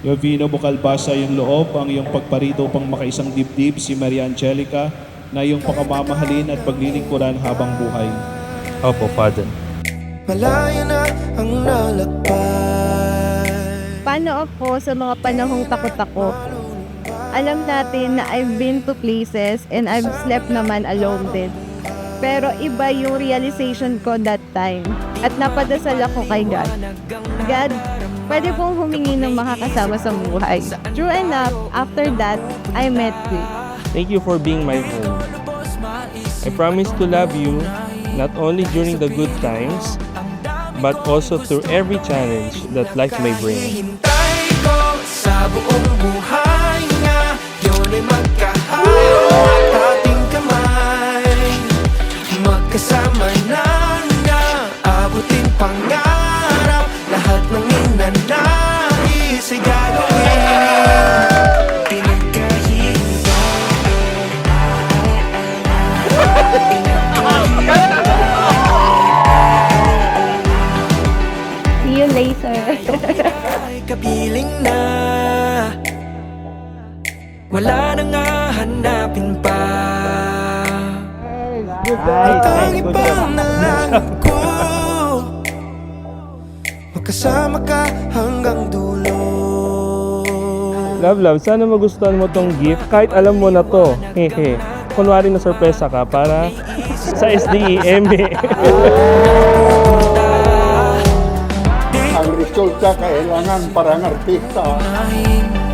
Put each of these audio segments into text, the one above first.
Jovino Bucalbasa yung loob, ang iyong pagparito pang makaisang dibdib, si Maria Angelica, na iyong pakamamahalin at paglilingkuran habang buhay. Opo, Father. Malaya na ang lalakbay. Paano ako sa mga panahong takot ako? Alam natin na I've been to places and I've slept naman alone din. Pero iba yung realization ko that time. At napadasal ako kay God. God, pwede pong humingi ng makakasama sa buhay. True enough, after that, I met you. Thank you for being my home. I promise to love you not only during the good times, but also through every challenge that life may bring. Hintay ko sa buong buhay nga yun ay magkahawak ating kamay. Magkasama na nga abutin pangarap. Lahat ng ninanais ay gagawin. See you later. Ay kapiling na, wala nang hahanapin pa. At ang ibang nalang ko, magkasama ka hanggang dulo. Love, sana magustuhan mo tong gift kahit alam mo na to. Hehe. Kunwari na sorpresa ka para sa SDEM. Ang resulta kailangan parang artista.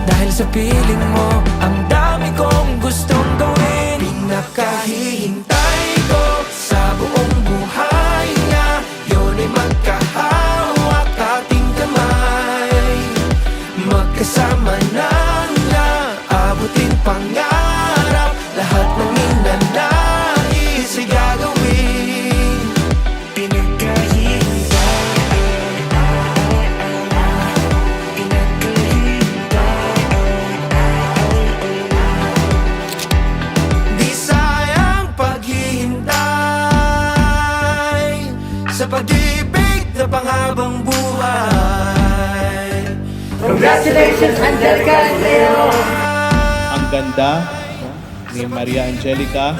Dahil sa piling mo, ang dami kong gustong gawin. Pinakahihintay ko sa buong buhay nga yun ay magkahawak ating kamay. Magkasama na nga abutin pangarap. Lahat ng ninanais ay gagawin. Di sayang paghihintay sa pag-ibig na panghabang buhay. Congratulations, Angelica and Leo! Ang ganda ni Maria Angelica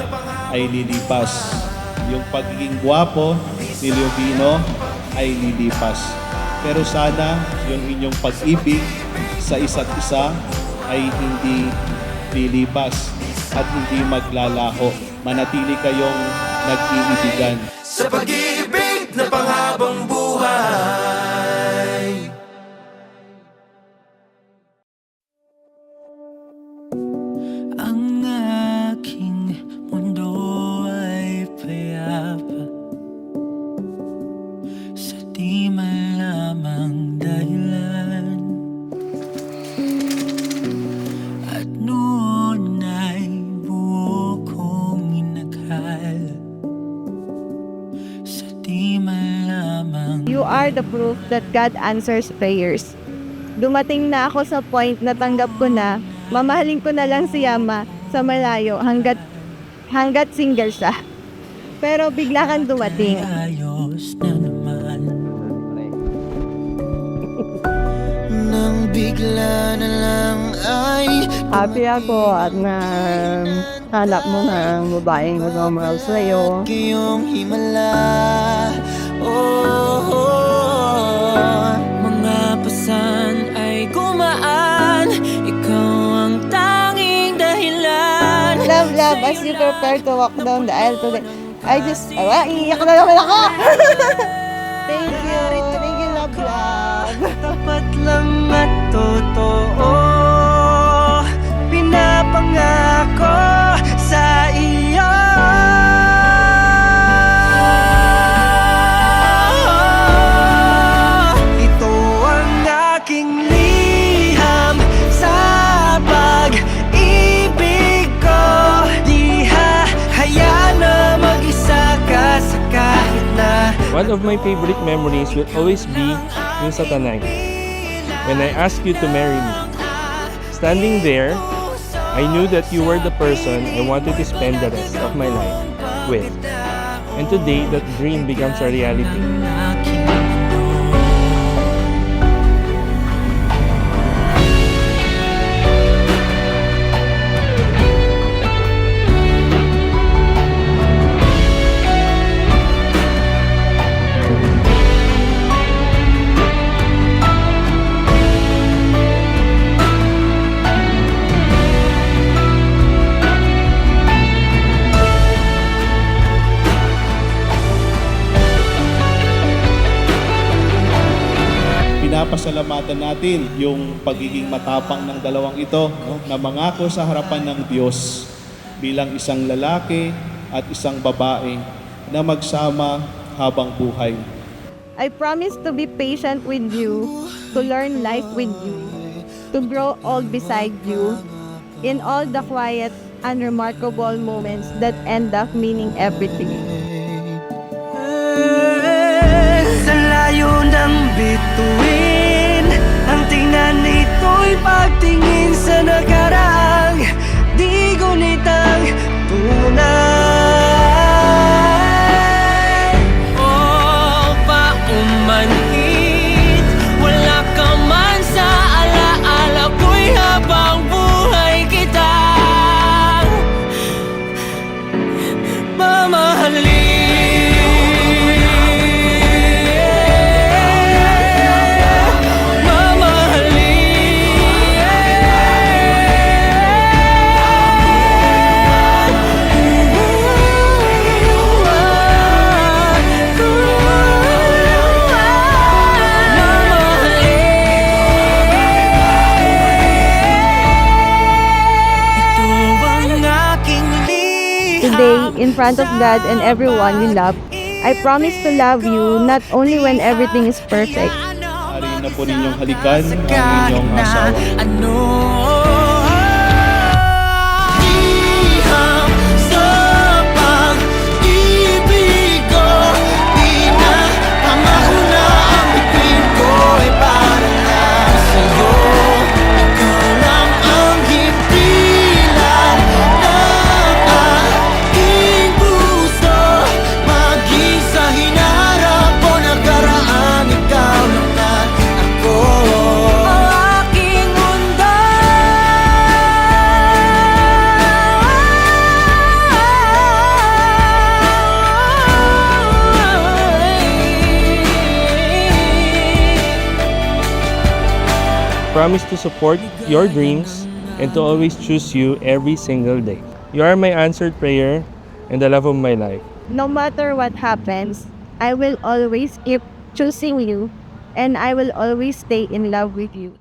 ay lilipas. Yung pagiging gwapo ni Jovino ay lilipas. Pero sana yung inyong pag-ibig sa isa't isa ay hindi lilipas at hindi maglalaho. Manatili kayong nag-iibigan. Sa pag-ibig na panghabang buhay. Ang aking mundo ay payapa sa di malamang dahilan. At noon ay buo kong inakala sa di malamang. You are the proof that God answers prayers. Dumating na ako sa point na tanggap ko na, mamahalin ko na lang si Yama sa malayo hanggat single siya. Pero bigla kang dumating. Ayos na naman. Nang bigla na lang ay Happy ako at na hanap mo ng babaeng magmamahal sa'yo. iyong himala. Oh, mga pasan ay gumaan. Ikaw ang tanging dahilan. Love, as you prepare to walk down the aisle today, iiyak na naman ako! Thank you, love. Tapat lang at totoo, pinapangako sa iyo. Ito ang aking liham sa pag-ibig ko. Di hahayaan na mag-isa ka sa kahit na. One of my favorite memories will always be yung sa Tanay, when I asked you to marry me. Standing there, I knew that you were the person I wanted to spend the rest of my life with. And today, that dream becomes a reality. pinapasalamatan natin yung pagiging matapang ng dalawang ito, no? Na mangako sa harapan ng Diyos bilang isang lalaki at isang babae na magsama habang buhay. I promise to be patient with you, to learn life with you, to grow old beside you, in all the quiet and remarkable moments that end up meaning everything. Sa layo ng bituin, ang tingnan nito'y pagtingin sa nakaraang di gunitang tunay. O paumanhit, wala ka man sa alaala ko'y habang buhay kita mamahalin. Today, in front of God and everyone you love, I promise to love you not only when everything is perfect, Ari na po ninyong halikan ang inyong asawa. Iham sa pag-ibig ko, di na pamauna ang bituin ko ay para lang sa'yo. Ikaw lang ang himpilan ng aking puso, maging sa hinaharap o nakaraan, ikaw lang at ako. Ang aking mundo. Promise to support your dreams and to always choose you every single day. You are my answered prayer and the love of my life. no matter what happens, I will always keep choosing you and I will always stay in love with you.